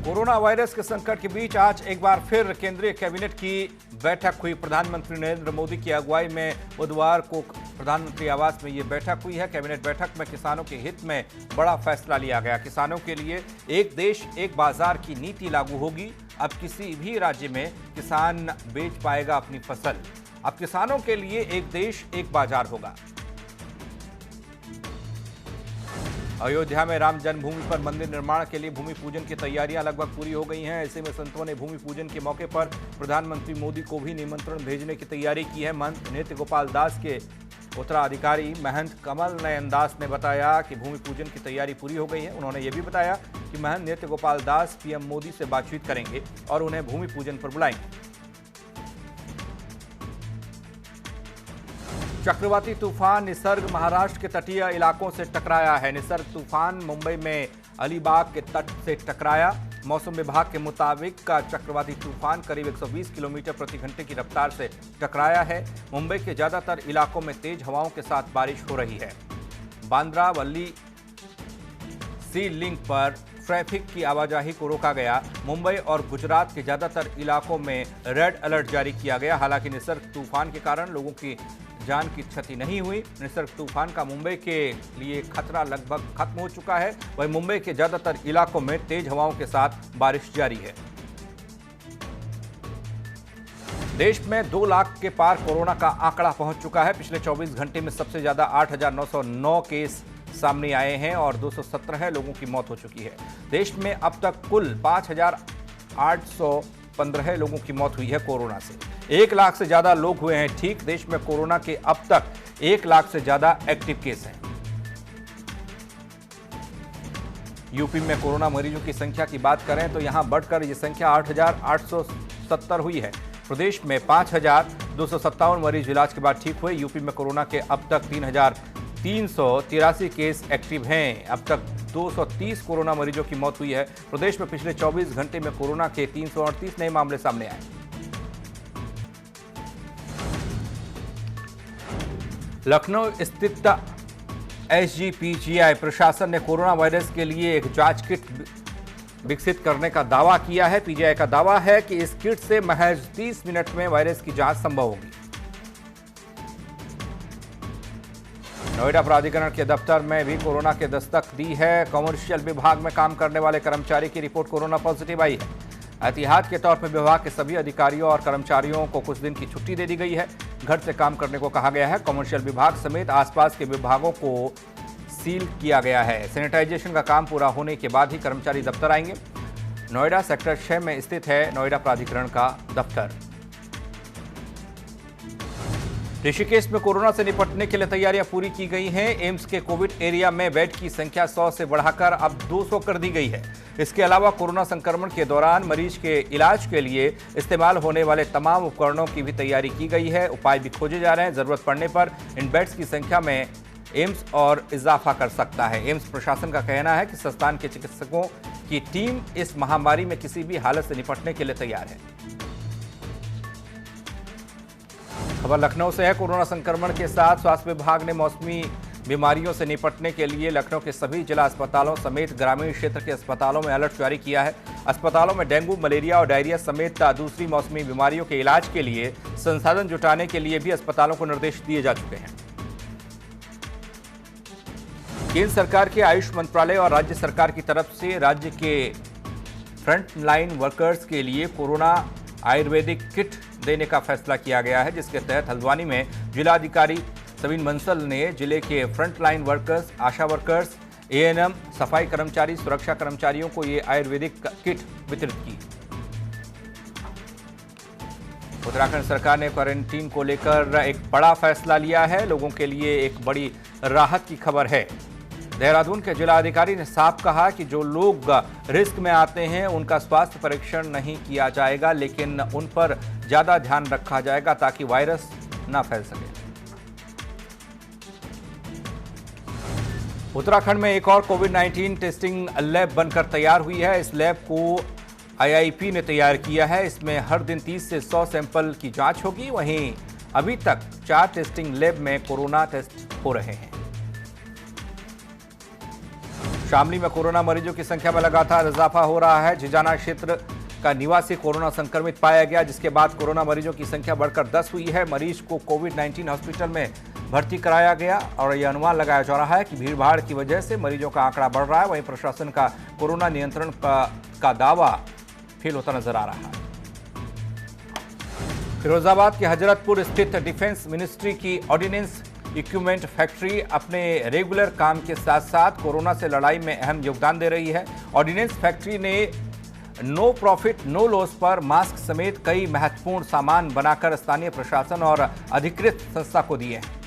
Corona virus के संकट के बीच आज एक बार फिर केंद्रीय कैबिनेट की बैठक हुई। प्रधानमंत्री नरेंद्र मोदी की अगुवाई में बुधवार को प्रधानमंत्री आवास में ये बैठक हुई है। कैबिनेट बैठक में किसानों के हित में बड़ा फैसला लिया गया। किसानों के लिए एक देश एक बाजार की नीति लागू होगी। अब किसी भी राज्य में किसान बेच पाएगा अपनी फसल। अब किसानों के लिए एक देश एक बाजार होगा। अयोध्या में राम जन्मभूमि पर मंदिर निर्माण के लिए भूमि पूजन की तैयारियां लगभग पूरी हो गई हैं। ऐसे में संतों ने भूमि पूजन के मौके पर प्रधानमंत्री मोदी को भी निमंत्रण भेजने की तैयारी की है। महंत नृत्य गोपाल दास के उत्तराधिकारी महंत कमल नयन दास ने बताया कि भूमि पूजन की तैयारी पूरी हो गई है। उन्होंने ये भी बताया कि महंत नृत्य गोपाल दास पीएम मोदी से बातचीत करेंगे और उन्हें भूमि पूजन पर बुलाएंगे। चक्रवाती तूफान निसर्ग महाराष्ट्र के तटीय इलाकों से टकराया है। निसर्ग तूफान मुंबई में अलीबाग के तट से टकराया। मौसम विभाग के मुताबिक चक्रवाती तूफान करीब 120 किलोमीटर प्रति घंटे की रफ्तार से टकराया है। मुंबई के ज्यादातर इलाकों में तेज हवाओं के साथ बारिश हो रही है। बांद्रा वल्ली सी लिंक पर ट्रैफिक की आवाजाही को रोका गया। मुंबई और गुजरात के ज्यादातर इलाकों में रेड अलर्ट जारी किया गया। हालांकि निसर्ग तूफान के कारण लोगों की जान की क्षति नहीं हुई। निसर्ग तूफान का मुंबई के लिए खतरा लगभग खत्म हो चुका है। वहीं मुंबई के ज्यादातर इलाकों में तेज हवाओं के साथ बारिश जारी है। देश में 2 लाख के पार कोरोना का आंकड़ा पहुंच चुका है। पिछले 24 घंटे में सबसे ज्यादा 8,909 केस सामने आए हैं और 217 लोगों की मौत हो चुकी है। देश में अब तक कुल 5,815 लोगों की मौत हुई है कोरोना से। 1 लाख से ज्यादा लोग हुए हैं ठीक। देश में कोरोना के अब तक 1 लाख से ज्यादा एक्टिव केस हैं। यूपी में कोरोना मरीजों की संख्या की बात करें तो यहां बढ़कर यह संख्या 8,870 हुई है। प्रदेश में 5,257 मरीज इलाज के बाद ठीक हुए। यूपी में कोरोना के अब तक 3,383 केस एक्टिव हैं। अब तक 230 कोरोना मरीजों की मौत हुई है। प्रदेश में पिछले 24 घंटे में कोरोना के 338 नए मामले सामने आए। लखनऊ स्थित एसजीपीजीआई प्रशासन ने कोरोना वायरस के लिए एक जांच किट विकसित करने का दावा किया है। पीजीआई का दावा है कि इस किट से महज 30 मिनट में वायरस की जांच संभव होगी। नोएडा प्राधिकरण के दफ्तर में भी कोरोना के दस्तक दी है। कमर्शियल विभाग में काम करने वाले कर्मचारी की रिपोर्ट कोरोना पॉजिटिव आई है। एहतियात के तौर पर विभाग के सभी अधिकारियों और कर्मचारियों को कुछ दिन की छुट्टी दे दी गई है। घर से काम करने को कहा गया है। कमर्शियल विभाग समेत आसपास के विभागों को सील किया गया है। सैनिटाइजेशन का काम पूरा होने के बाद ही कर्मचारी दफ्तर आएंगे। नोएडा सेक्टर 6 में स्थित है नोएडा प्राधिकरण का दफ्तर। ऋषिकेश में कोरोना से निपटने के लिए तैयारियां पूरी की गई हैं। एम्स के कोविड एरिया में बेड की संख्या 100 से बढ़ाकर अब 200 कर दी गई है। इसके अलावा कोरोना संक्रमण के दौरान मरीज के इलाज के लिए इस्तेमाल होने वाले तमाम उपकरणों की भी तैयारी की गई है। उपाय भी खोजे जा रहे हैं। जरूरत पड़ने पर इन बेड्स की संख्या में एम्स और इजाफा कर सकता है। एम्स प्रशासन का कहना है कि संस्थान के चिकित्सकों की टीम इस महामारी में किसी भी हालत से निपटने के लिए तैयार है। खबर लखनऊ से है। कोरोना संक्रमण के साथ स्वास्थ्य विभाग ने मौसमी बीमारियों से निपटने के लिए लखनऊ के सभी जिला अस्पतालों समेत ग्रामीण क्षेत्र के अस्पतालों में अलर्ट जारी किया है। अस्पतालों में डेंगू, मलेरिया और डायरिया समेत दूसरी मौसमी बीमारियों के इलाज के लिए संसाधन जुटाने के लिए भी अस्पतालों को निर्देश दिए जा चुके हैं। केंद्र सरकार के आयुष मंत्रालय और राज्य सरकार की तरफ से राज्य के फ्रंट लाइन वर्कर्स के लिए कोरोना आयुर्वेदिक किट देने का फैसला किया गया है, जिसके तहत हल्द्वानी में जिलाधिकारी सविन बंसल ने जिले के फ्रंट लाइन वर्कर्स, आशा वर्कर्स, एएनएम, सफाई कर्मचारी, सुरक्षा कर्मचारियों को ये आयुर्वेदिक किट वितरित की। उत्तराखंड सरकार ने क्वारंटीन को लेकर एक बड़ा फैसला लिया है। लोगों के लिए एक बड़ी राहत की खबर है। देहरादून के जिलाधिकारी ने साफ कहा कि जो लोग रिस्क में आते हैं उनका स्वास्थ्य परीक्षण नहीं किया जाएगा, लेकिन उन पर ज्यादा ध्यान रखा जाएगा ताकि वायरस न फैल सके। उत्तराखंड में एक और कोविड-19 टेस्टिंग लैब बनकर तैयार हुई है। इस लैब को आईआईपी ने तैयार किया है। इसमें हर दिन 30 से 100 सैंपल की जांच होगी। वहीं अभी तक 4 टेस्टिंग लैब में कोरोना टेस्ट हो रहे हैं। शामली में कोरोना मरीजों की संख्या में लगातार इजाफा हो रहा है। झिजाना क्षेत्र का निवासी कोरोना संक्रमित पाया गया, जिसके बाद कोरोना मरीजों की संख्या बढ़कर 10 हुई है। मरीज को कोविड-19 हॉस्पिटल में भर्ती कराया गया और यह अनुमान लगाया जा रहा है कि भीड़भाड़ की वजह से मरीजों का आंकड़ा बढ़ रहा है। वहीं प्रशासन का कोरोना नियंत्रण का दावा फेल होता नजर आ रहा है। फिरोजाबाद के हजरतपुर स्थित डिफेंस मिनिस्ट्री की ऑर्डिनेंस इक्विपमेंट फैक्ट्री अपने रेगुलर काम के साथ साथ कोरोना से लड़ाई में अहम योगदान दे रही है। ऑर्डिनेंस फैक्ट्री ने नो प्रॉफिट नो लॉस पर मास्क समेत कई महत्वपूर्ण सामान बनाकर स्थानीय प्रशासन और अधिकृत संस्था को दिए हैं।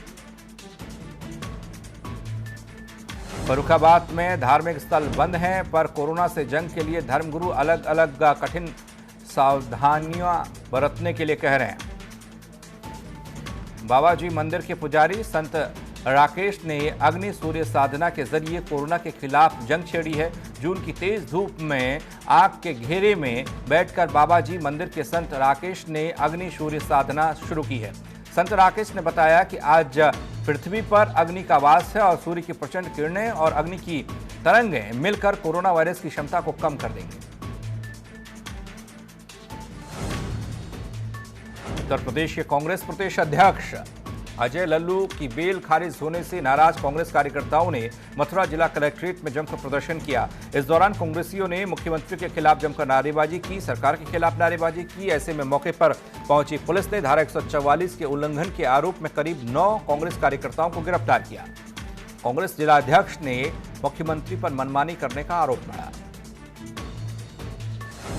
फर्रुखाबाद में धार्मिक स्थल बंद हैं, पर कोरोना से जंग के लिए धर्मगुरु अलग अलग कठिन सावधानियां बरतने के लिए कह रहे हैं। बाबा जी मंदिर के पुजारी संत राकेश ने अग्नि सूर्य साधना के जरिए कोरोना के खिलाफ जंग छेड़ी है। जून की तेज धूप में आग के घेरे में बैठकर बाबा जी मंदिर के संत राकेश ने अग्नि सूर्य साधना शुरू की है। संत राकेश ने बताया कि आज पृथ्वी पर अग्नि का वास है और सूर्य की प्रचंड किरणें और अग्नि की तरंगें मिलकर कोरोना वायरस की क्षमता को कम कर देंगे। उत्तर प्रदेश के कांग्रेस प्रदेश अध्यक्ष अजय लल्लू की बेल खारिज होने से नाराज कांग्रेस कार्यकर्ताओं ने मथुरा जिला कलेक्ट्रेट में जमकर प्रदर्शन किया। इस दौरान कांग्रेसियों ने मुख्यमंत्री के खिलाफ जमकर नारेबाजी की, सरकार के खिलाफ नारेबाजी की। ऐसे में मौके पर पहुंची पुलिस ने धारा 144 के उल्लंघन के आरोप में करीब 9 कांग्रेस कार्यकर्ताओं को गिरफ्तार किया। कांग्रेस जिलाध्यक्ष ने मुख्यमंत्री पर मनमानी करने का आरोप लगाया।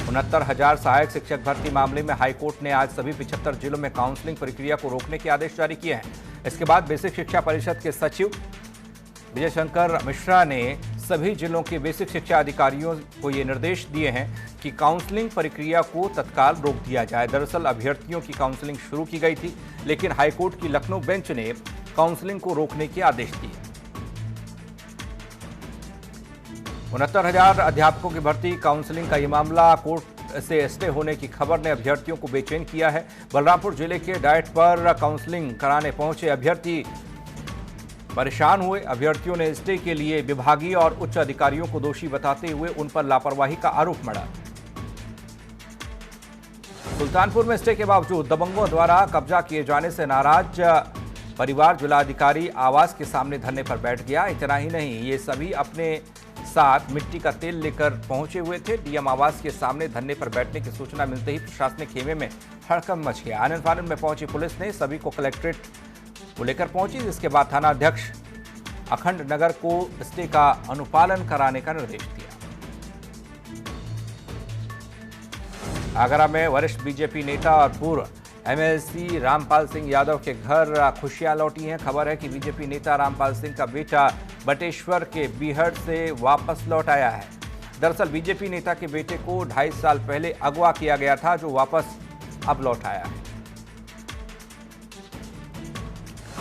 69,000 सहायक शिक्षक भर्ती मामले में हाईकोर्ट ने आज सभी 75 जिलों में काउंसलिंग प्रक्रिया को रोकने के आदेश जारी किए हैं। इसके बाद बेसिक शिक्षा परिषद के सचिव विजय शंकर मिश्रा ने सभी जिलों के बेसिक शिक्षा अधिकारियों को ये निर्देश दिए हैं कि काउंसलिंग प्रक्रिया को तत्काल रोक दिया जाए। दरअसल अभ्यर्थियों की काउंसलिंग शुरू की गई थी, लेकिन हाईकोर्ट की लखनऊ बेंच ने काउंसलिंग को रोकने के आदेश दिए। 69,000 अध्यापकों की भर्ती काउंसलिंग का ये मामला कोर्ट से स्टे होने की खबर ने अभ्यर्थियों को बेचैन किया है। बलरामपुर जिले के डाइट पर काउंसलिंग कराने पहुंचे अभ्यर्थी परेशान हुए। अभ्यर्थियों ने स्टे के लिए विभागीय और उच्च अधिकारियों को दोषी बताते हुए उन पर लापरवाही का आरोप मढ़ा। सुल्तानपुर में स्टे के बावजूद दबंगों द्वारा कब्जा किए जाने से नाराज परिवार जिलाधिकारी आवास के सामने धरने पर बैठ गया। इतना ही नहीं, ये सभी अपने साथ मिट्टी का तेल लेकर पहुंचे हुए थे। डीएम आवास के सामने धरने पर बैठने की सूचना मिलते ही प्रशासनिक खेमे में हड़कंप मच गया। आनन फानन में पहुंची पुलिस ने सभी को कलेक्ट्रेट को लेकर पहुंची, जिसके बाद थानाध्यक्ष अखंड नगर को स्टे का अनुपालन कराने का निर्देश दिया। आगरा में वरिष्ठ बीजेपी नेता और पूर्व एमएलसी रामपाल सिंह यादव के घर खुशियां लौटी हैं। खबर है कि बीजेपी नेता रामपाल सिंह का बेटा बटेश्वर के बीहड़ से वापस लौट आया है। दरअसल बीजेपी नेता के बेटे को 2.5 साल पहले अगवा किया गया था, जो वापस अब लौट आया है।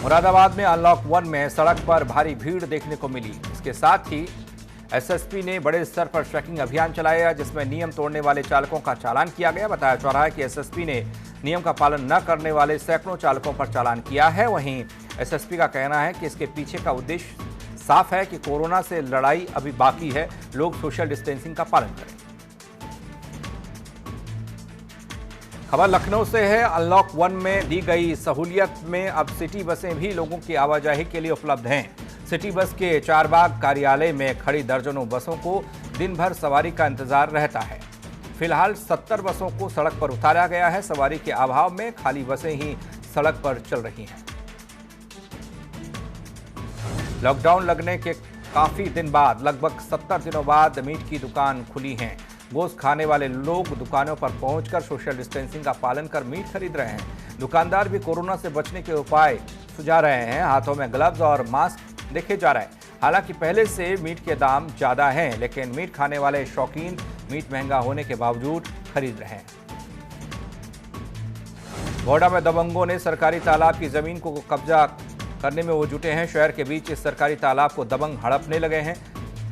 मुरादाबाद में अनलॉक 1 में सड़क पर भारी भीड़ देखने को मिली। इसके साथ ही एसएसपी ने बड़े स्तर पर चेकिंग अभियान चलाया, जिसमें नियम तोड़ने वाले चालकों का चालान किया गया। बताया जा रहा है कि एसएसपी ने नियम का पालन न करने वाले सैकड़ों चालकों पर चालान किया है। वहीं एसएसपी का कहना है कि इसके पीछे का उद्देश्य साफ है कि कोरोना से लड़ाई अभी बाकी है, लोग सोशल डिस्टेंसिंग का पालन करें। खबर लखनऊ से है। अनलॉक 1 में दी गई सहूलियत में अब सिटी बसें भी लोगों की आवाजाही के लिए उपलब्ध हैं। सिटी बस के चारबाग कार्यालय में खड़ी दर्जनों बसों को दिन भर सवारी का इंतजार रहता है। फिलहाल 70 बसों को सड़क पर उतारा गया है। सवारी के अभाव में खाली बसें ही सड़क पर चल रही हैं। लॉकडाउन लगने के काफी दिन बाद, लगभग 70 दिनों बाद मीट की दुकान खुली हैं। गोश्त खाने वाले लोग दुकानों पर पहुंचकर सोशल डिस्टेंसिंग का पालन कर मीट खरीद रहे हैं। दुकानदार भी कोरोना से बचने के उपाय सुझा रहे हैं। हाथों में ग्लव्स और मास्क देखे जा रहे हैं। हालांकि पहले से मीट के दाम ज्यादा हैं, लेकिन मीट खाने वाले शौकीन मीट महंगा होने के बावजूद खरीद रहे हैं। गोड्डा में दबंगों ने सरकारी तालाब की जमीन को कब्जा करने में वो जुटे हैं। शहर के बीच इस सरकारी तालाब को दबंग हड़पने लगे हैं।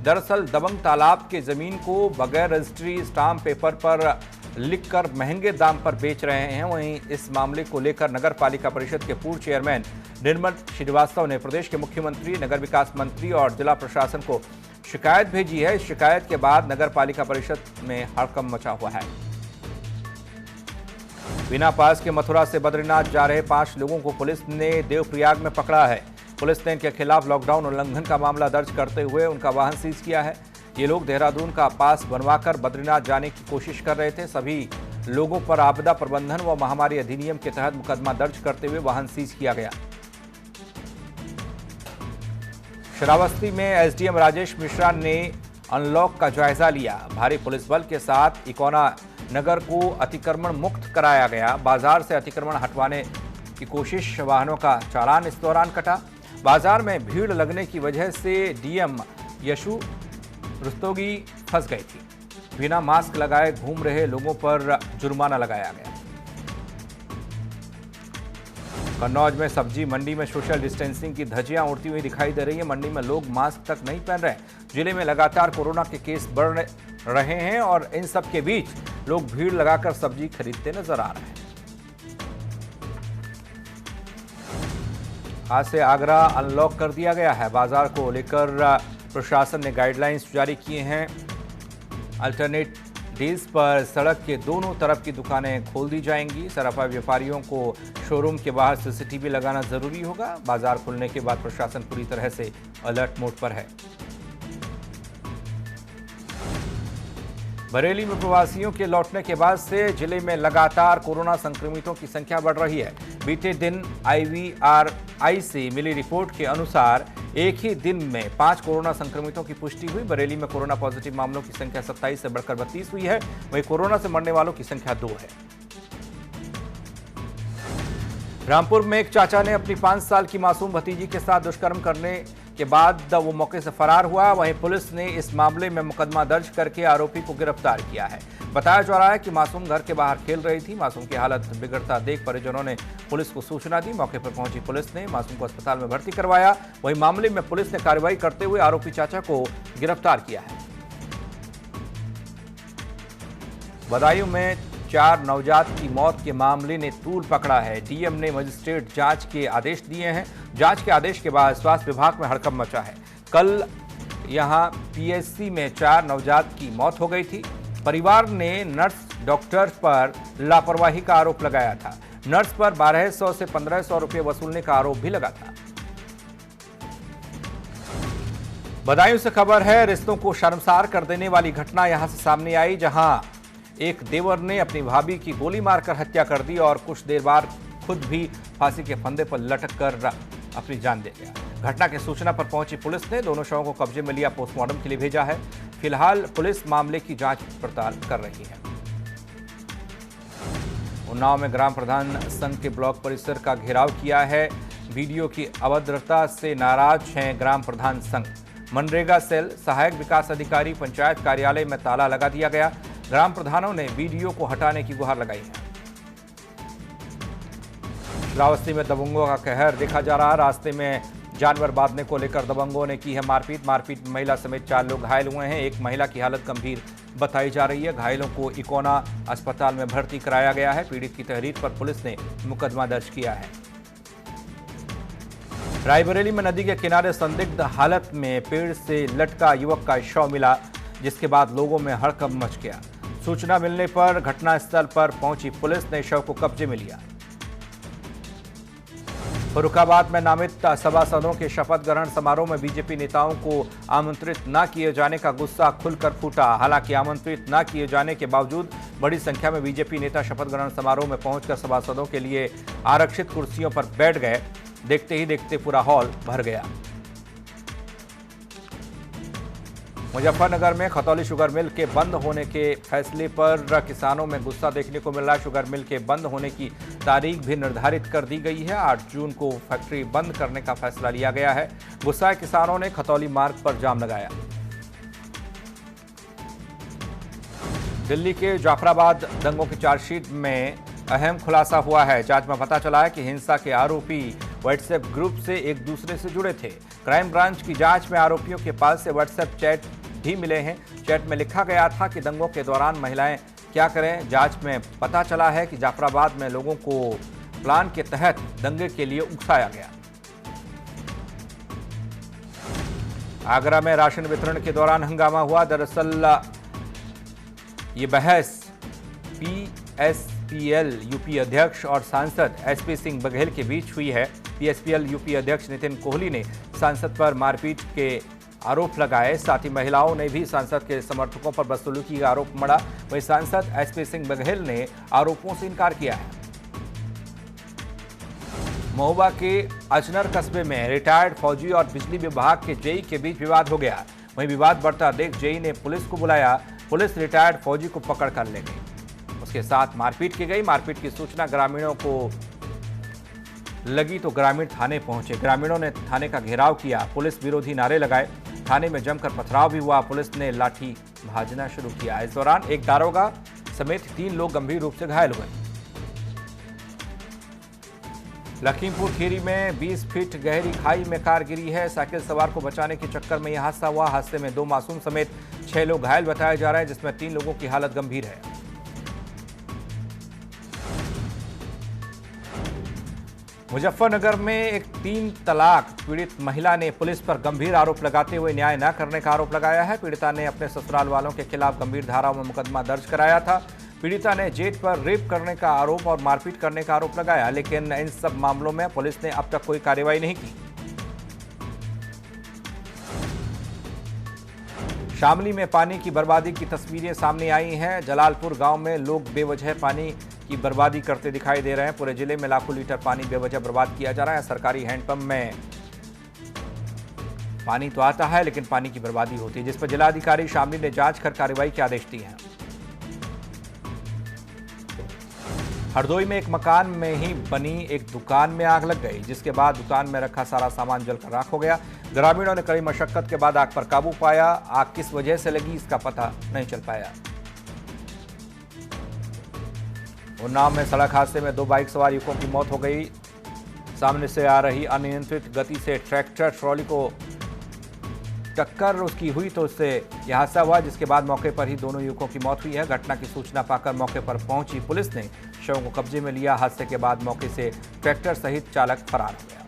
दरअसल दबंग तालाब के जमीन को बगैर रजिस्ट्री स्टाम्प पेपर पर लिखकर महंगे दाम पर बेच रहे हैं। वहीं इस मामले को लेकर नगर पालिका परिषद के पूर्व चेयरमैन निर्मल श्रीवास्तव ने प्रदेश के मुख्यमंत्री, नगर विकास मंत्री और जिला प्रशासन को शिकायत भेजी है। इस शिकायत के बाद नगर पालिका परिषद में हड़कंप मचा हुआ है। बिना पास के मथुरा से बद्रीनाथ जा रहे 5 लोगों को पुलिस ने देवप्रयाग में पकड़ा है। पुलिस ने इनके खिलाफ लॉकडाउन उल्लंघन का मामला दर्ज करते हुए उनका वाहन सीज किया है। ये लोग देहरादून का पास बनवाकर बद्रीनाथ जाने की कोशिश कर रहे थे। सभी लोगों पर आपदा प्रबंधन व महामारी अधिनियम के तहत मुकदमा दर्ज करते हुए वाहन सीज किया गया। श्रावस्ती में एसडीएम राजेश मिश्रा ने अनलॉक का जायजा लिया। भारी पुलिस बल के साथ इकोना नगर को अतिक्रमण मुक्त कराया गया। बाजार से अतिक्रमण हटवाने की कोशिश, वाहनों का चालान इस दौरान कटा। बाजार में भीड़ लगने की वजह से डीएम यशु रुस्तोगी फंस गई थी। बिना मास्क लगाए घूम रहे लोगों पर जुर्माना लगाया गया। कन्नौज में सब्जी मंडी में सोशल डिस्टेंसिंग की धज्जियां उड़ती हुई दिखाई दे रही है। मंडी में लोग मास्क तक नहीं पहन रहे। जिले में लगातार कोरोना के केस बढ़ रहे हैं और इन सब के बीच लोग भीड़ लगाकर सब्जी खरीदते नजर आ रहे हैं। आज से आगरा अनलॉक कर दिया गया है। बाजार को लेकर प्रशासन ने गाइडलाइंस जारी किए हैं। अल्टरनेट डेज पर सड़क के दोनों तरफ की दुकानें खोल दी जाएंगी। सराफा व्यापारियों को शोरूम के बाहर सीसीटीवी लगाना जरूरी होगा। बाजार खुलने के बाद प्रशासन पूरी तरह से अलर्ट मोड पर है। बरेली में प्रवासियों के लौटने के बाद से जिले में लगातार कोरोना संक्रमितों की संख्या बढ़ रही है। बीते दिन IVRI से मिली रिपोर्ट के अनुसार एक ही दिन में 5 कोरोना संक्रमितों की पुष्टि हुई। बरेली में कोरोना पॉजिटिव मामलों की संख्या 27 से बढ़कर 32 हुई है। वहीं कोरोना से मरने वालों की संख्या 2 है। रामपुर में एक चाचा ने अपनी 5 साल की मासूम भतीजी के साथ दुष्कर्म करने के बाद वो मौके से फरार हुआ। वहीं पुलिस ने इस मामले में मुकदमा दर्ज करके आरोपी को गिरफ्तार किया है। बताया जा रहा है कि मासूम घर के बाहर खेल रही थी। मासूम की हालत बिगड़ता देख परिजनों ने पुलिस को सूचना दी। मौके पर पहुंची पुलिस ने मासूम को अस्पताल में भर्ती करवाया। वहीं मामले में पुलिस ने कार्रवाई करते हुए आरोपी चाचा को गिरफ्तार किया है। बदायूं में 4 नवजात की मौत के मामले ने तूल पकड़ा है। डीएम ने मजिस्ट्रेट जांच के आदेश दिए हैं। जांच के आदेश के बाद स्वास्थ्य विभाग में हड़कंप मचा है। कल यहां पीएचसी में 4 नवजात की मौत हो गई थी। परिवार ने नर्स डॉक्टर पर लापरवाही का आरोप लगाया था। नर्स पर 1200 से 1500 रुपये वसूलने का आरोप भी लगा था। बदायूं से खबर है, रिश्तों को शर्मसार कर देने वाली घटना यहां से सामने आई, जहां एक देवर ने अपनी भाभी की गोली मारकर हत्या कर दी और कुछ देर बाद खुद भी फांसी के फंदे पर लटक कर अपनी जान दे गया। घटना की सूचना पर पहुंची पुलिस ने दोनों शवों को कब्जे में लिया, पोस्टमार्टम के लिए भेजा है। फिलहाल पुलिस मामले की जांच पड़ताल कर रही है। उन्नाव में ग्राम प्रधान संघ के ब्लॉक परिसर का घेराव किया है। वीडियो की अभद्रता से नाराज हैं ग्राम प्रधान संघ। मनरेगा सेल, सहायक विकास अधिकारी, पंचायत कार्यालय में ताला लगा दिया गया। ग्राम प्रधानों ने वीडियो को हटाने की गुहार लगाई है। श्रावस्ती में दबंगों का कहर देखा जा रहा। रास्ते में जानवर बांधने को लेकर दबंगों ने की है मारपीट। मारपीट में महिला समेत 4 लोग घायल हुए हैं। एक महिला की हालत गंभीर बताई जा रही है। घायलों को इकोना अस्पताल में भर्ती कराया गया है। पीड़ित की तहरीर पर पुलिस ने मुकदमा दर्ज किया है। रायबरेली में नदी के किनारे संदिग्ध हालत में पेड़ से लटका युवक का शव मिला, जिसके बाद लोगों में हड़कंप मच गया। सूचना मिलने पर घटनास्थल पर पहुंची पुलिस ने शव को कब्जे में लिया। फर्रुखाबाद में नामित सभासदों के शपथ ग्रहण समारोह में बीजेपी नेताओं को आमंत्रित न किए जाने का गुस्सा खुलकर फूटा। हालांकि आमंत्रित न किए जाने के बावजूद बड़ी संख्या में बीजेपी नेता शपथ ग्रहण समारोह में पहुंचकर सभासदों के लिए आरक्षित कुर्सियों पर बैठ गए। देखते ही देखते पूरा हॉल भर गया। मुजफ्फरनगर में खतौली शुगर मिल के बंद होने के फैसले पर किसानों में गुस्सा देखने को मिल रहा है। शुगर मिल के बंद होने की तारीख भी निर्धारित कर दी गई है। 8 जून को फैक्ट्री बंद करने का फैसला लिया गया है। गुस्साए किसानों ने खतौली मार्ग पर जाम लगाया। दिल्ली के जाफराबाद दंगों की चार्जशीट में अहम खुलासा हुआ है। जांच में पता चला है कि हिंसा के आरोपी व्हाट्सएप ग्रुप से एक दूसरे से जुड़े थे। क्राइम ब्रांच की जांच में आरोपियों के पास से व्हाट्सएप चैट भी मिले हैं। चैट में लिखा गया था कि दंगों के दौरान महिलाएं क्या करें। जांच में पता चला है कि जाफराबाद में लोगों को प्लान के तहत दंगे के लिए उकसाया गया। आगरा में राशन वितरण के दौरान हंगामा हुआ। दरअसल ये बहस पीएसपीएल यूपी अध्यक्ष और सांसद एसपी सिंह बघेल के बीच हुई है। पीएसपीएल यूपी अध्यक्ष नितिन कोहली ने सांसद पर मारपीट के आरोप लगाए। साथ ही महिलाओं ने भी सांसद के समर्थकों पर बदसलूकी का आरोप मढ़ा। वहीं सांसद एसपी सिंह बघेल ने आरोपों से इनकार किया है। महोबा के अजनर कस्बे में रिटायर्ड फौजी और बिजली विभाग के जेई के बीच विवाद हो गया। वहीं विवाद बढ़ता देख जेई ने पुलिस को बुलाया। पुलिस रिटायर्ड फौजी को पकड़ कर ले गई। उसके साथ मारपीट की गई। मारपीट की सूचना ग्रामीणों को लगी तो ग्रामीण थाने पहुंचे। ग्रामीणों ने थाने का घेराव किया। पुलिस विरोधी नारे लगाए। थाने में जमकर पथराव भी हुआ। पुलिस ने लाठी भाजना शुरू किया। इस दौरान एक दारोगा समेत 3 लोग गंभीर रूप से घायल हुए। लखीमपुर खीरी में 20 फीट गहरी खाई में कार गिरी है। साइकिल सवार को बचाने के चक्कर में यह हादसा हुआ। हादसे में 2 मासूम समेत 6 लोग घायल बताए जा रहे हैं, जिसमें 3 लोगों की हालत गंभीर है। मुजफ्फरनगर में एक 3 तलाक पीड़ित महिला ने पुलिस पर गंभीर आरोप लगाते हुए न्याय न करने का आरोप लगाया है। पीड़िता ने अपने ससुराल वालों के खिलाफ गंभीर धाराओं में मुकदमा दर्ज कराया था। पीड़िता ने जेठ पर रेप करने का आरोप और मारपीट करने का आरोप लगाया, लेकिन इन सब मामलों में पुलिस ने अब तक कोई कार्रवाई नहीं की। शामली में पानी की बर्बादी की तस्वीरें सामने आई हैं। जलालपुर गांव में लोग बेवजह पानी की बर्बादी करते दिखाई दे रहे हैं। पूरे जिले में लाखों लीटर पानी बेवजह बर्बाद किया जा रहा है। सरकारी हैंडपंप में पानी तो आता है, लेकिन पानी की बर्बादी होती है, जिस पर जिलाधिकारी शामली ने जांच कर कार्रवाई के आदेश दिए हैं। हरदोई में एक मकान में ही बनी एक दुकान में आग लग गई, जिसके बाद दुकान में रखा सारा सामान जलकर राख हो गया। ग्रामीणों ने कड़ी मशक्कत के बाद आग पर काबू पाया। आग किस वजह से लगी इसका पता नहीं चल पाया। उन्नाव में सड़क हादसे में 2 बाइक सवार युवकों की मौत हो गई। सामने से आ रही अनियंत्रित गति से ट्रैक्टर ट्रॉली को टक्कर उसकी हुई तो उससे यह हादसा हुआ, जिसके बाद मौके पर ही दोनों युवकों की मौत हुई है। घटना की सूचना पाकर मौके पर पहुंची पुलिस ने शव को कब्जे में लिया। हादसे के बाद मौके से ट्रैक्टर सहित चालक फरार हो गया।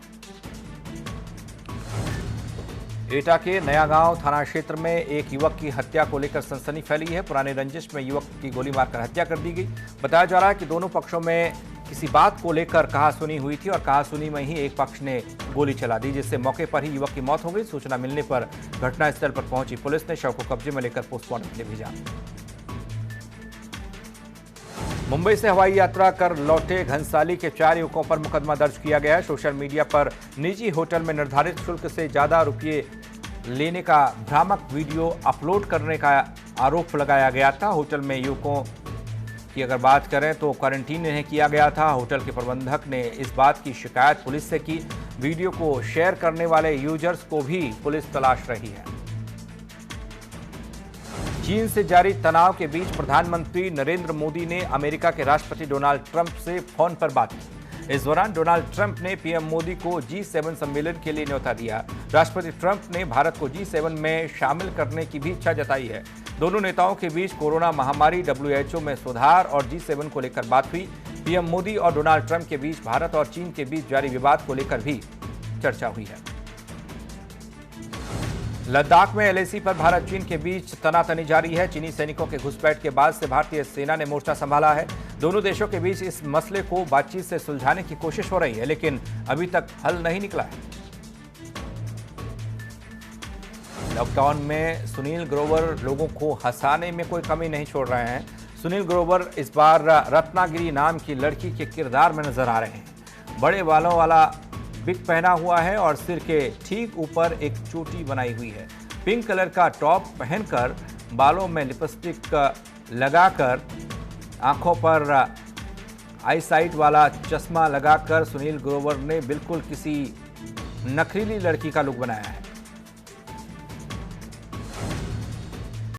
एटा के नया गांव थाना क्षेत्र में एक युवक की हत्या को लेकर सनसनी फैली है। पुराने रंजिश में युवक की गोली मारकर हत्या कर दी गई। बताया जा रहा है कि दोनों पक्षों में किसी बात को लेकर कहासुनी हुई थी और कहासुनी में ही एक पक्ष ने गोली चला दी, जिससे मौके पर ही युवक की मौत हो गई। सूचना मिलने पर घटनास्थल पर पहुंची पुलिस ने शव को कब्जे में लेकर पोस्टमार्टम के लिए भेजा। मुंबई से हवाई यात्रा कर लौटे घनसाली के 4 युवकों पर मुकदमा दर्ज किया गया है। सोशल मीडिया पर निजी होटल में निर्धारित शुल्क से ज्यादा रुपये लेने का भ्रामक वीडियो अपलोड करने का आरोप लगाया गया था। होटल में युवकों की अगर बात करें तो क्वारंटीन इन्हें किया गया था। होटल के प्रबंधक ने इस बात की शिकायत पुलिस से की। वीडियो को शेयर करने वाले यूजर्स को भी पुलिस तलाश रही है। चीन से जारी तनाव के बीच प्रधानमंत्री नरेंद्र मोदी ने अमेरिका के राष्ट्रपति डोनाल्ड ट्रंप से फोन पर बात की। इस दौरान डोनाल्ड ट्रंप ने पीएम मोदी को G7 सम्मेलन के लिए न्योता दिया। राष्ट्रपति ट्रंप ने भारत को G7 में शामिल करने की भी इच्छा जताई है। दोनों नेताओं के बीच कोरोना महामारी, WHO में सुधार और G7 को लेकर बात हुई। पीएम मोदी और डोनाल्ड ट्रंप के बीच भारत और चीन के बीच जारी विवाद को लेकर भी चर्चा हुई है। लद्दाख में LAC पर भारत चीन के बीच तनातनी जारी है। चीनी सैनिकों के घुसपैठ के बाद से भारतीय सेना ने मोर्चा संभाला है। दोनों देशों के बीच इस मसले को बातचीत से सुलझाने की कोशिश हो रही है, लेकिन अभी तक हल नहीं निकला है। लॉकडाउन में सुनील ग्रोवर लोगों को हंसाने में कोई कमी नहीं छोड़ रहे हैं। सुनील ग्रोवर इस बार रत्नागिरी नाम की लड़की के किरदार में नजर आ रहे हैं। बड़े बालों वाला विग पहना हुआ है और सिर के ठीक ऊपर एक चोटी बनाई हुई है। पिंक कलर का टॉप पहनकर, बालों में लिपस्टिक लगाकर, आंखों पर आईसाइट वाला चश्मा लगाकर सुनील ग्रोवर ने बिल्कुल किसी नखरीली लड़की का लुक बनाया है।